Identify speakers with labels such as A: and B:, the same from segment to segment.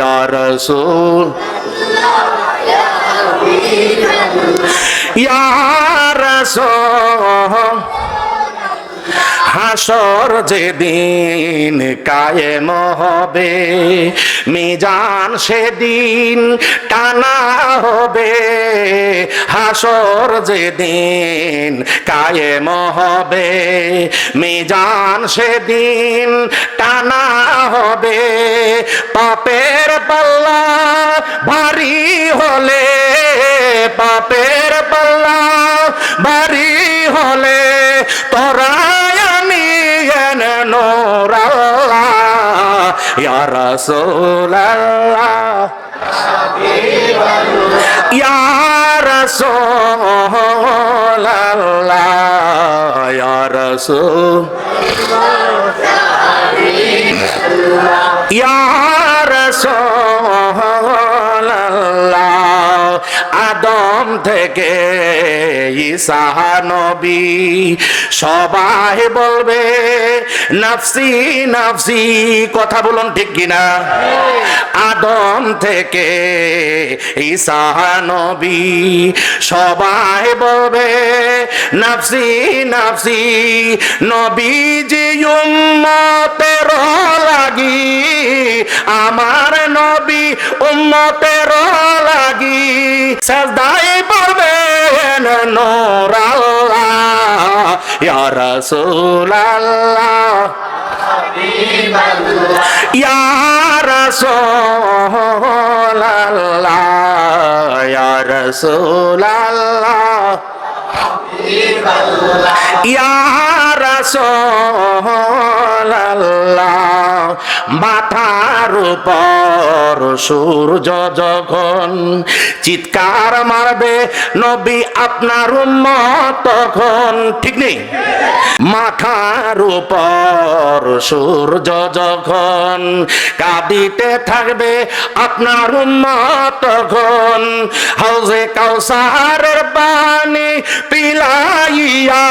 A: ইয়া রাসূল ইয়া রাসূল হাসর যেদিন কায়েম হবে মিজান সেদিন টানা হবে হাসর যেদিন কায়েম হবে মিজান সেদিন টানা হবে পাপের পাল্লা ভারী হলে পাপের পাল্লা ভারী হলে তোরা নূর আল্লাহ ইয়া রাসূলুল্লাহ ইয়া রাসূলুল্লাহ ইয়া রাসূল ইয়া রাসূলুল্লাহ আদম থেকে ঈসা নবী সবাই বলবে নফসি নফসি কথা বলুন ঠিক কিনা আদম থেকে ঈসা নবী সবাই বলবে নফসি নফসি নবীজি উম্মতের লাগি আমার নবী উম্মতের লাগি সাজদায় পড়বেন নূর আল্লাহ ইয়া রাসূলুল্লাহ ইয়া রাসূলুল্লাহ ইয়া রাসূলুল্লাহ ইয়া রাসূলুল্লাহ মাথার উপর সূর্য যখন চিৎকার মারবে নবী আপনার উম্মত তখন ঠিক নেই মাথার উপর সূর্য যখন কাঁদিতে থাকবে আপনার উম্মত তখন হাউজে কাউসারের পানি পিলাইয়া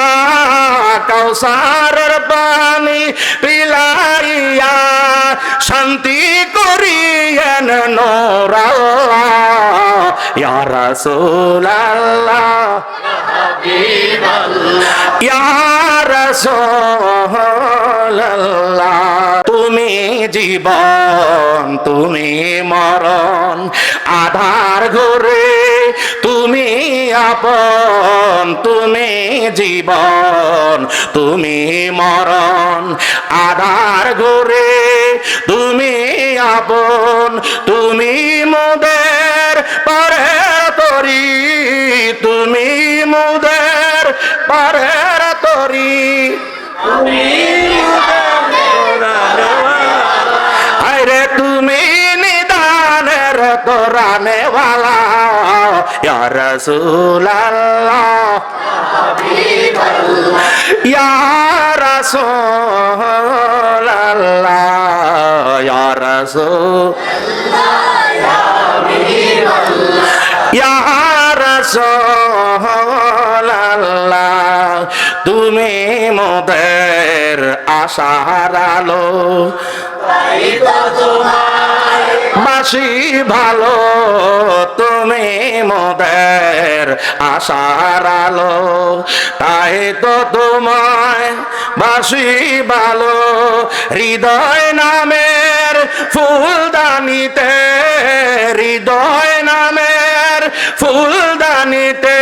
A: কাউসারের পানি পিলাইয়া শান্তি করিয়েন নূর আল্লাহ ইয়া রাসূলুল্লাহ ইয়া রাসূলুল্লাহ তুমি জীবন তুমি মরণ আধার ঘরে তুমি আপন তুমি জীবন তুমি মরণ আধার ঘরে তুমি আপন তুমি মোদের পারের তরি তুমি মোদের পারের তরি আরে তুমি নিদানের তোরানে ওয়ালা ইয়া রাসূলুল্লাহ ইয়া রাসূলুল্লাহ ইয়া রাসূলুল্লাহ ইয়া রাসূলুল্লাহ তুমি মোদের আশার আলো বাসি ভালো তুমি মোদের আশার আলো তাই তো তোমায় বাসি ভালো হৃদয় নামের ফুলদানিতে হৃদয় নামের ফুলদানিতে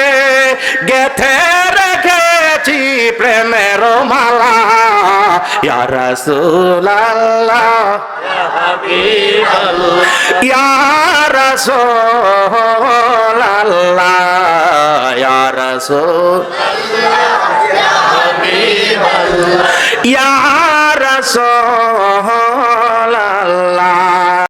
A: গেথে রেখেছি প্রেমের মালা ইয়া রাসূলুল্লাহ ইয়া রাসূলুল্লাহ ইয়া রাসূল